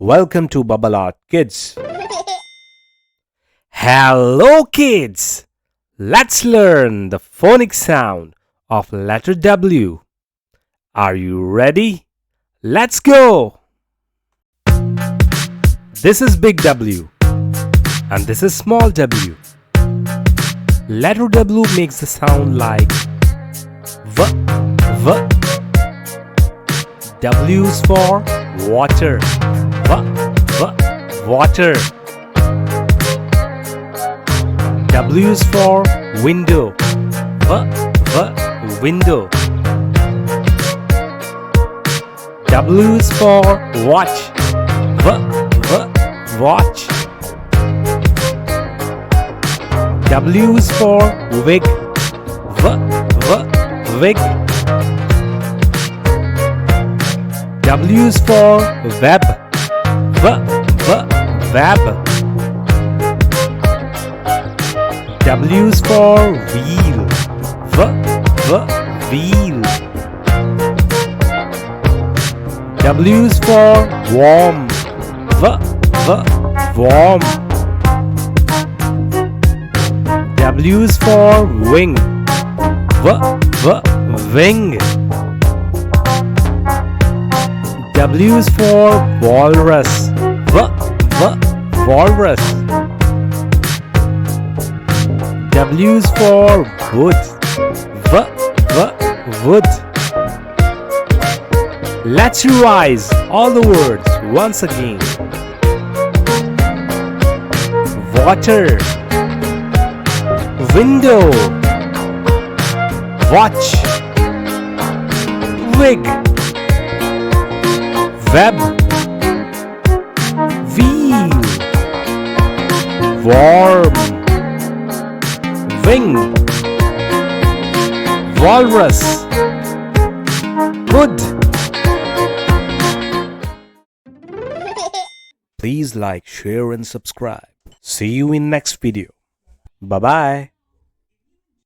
Welcome to Bubble Art Kids. Hello kids! Let's learn the phonic sound of letter W. Are you ready? Let's go! This is big W and this is small w. Letter W makes the sound like V, V. W is for water. V, V, water. W is for window. V, V, window. W is for watch. V, V, watch. W is for wig. V, V, wig. W is for web. V, V, web. W is for wheel. V, V, wheel. W is for warm. V, V, warm. W is for wing. V, V, wing. W is for walrus. V, V, walrus. W is for wood. V, V, wood. Let's revise all the words once again. Water. Window. Watch. Wig. Web. Wheel. Warm. Wing. Walrus. Wood. Please like, share and subscribe. See you in next video. Bye bye.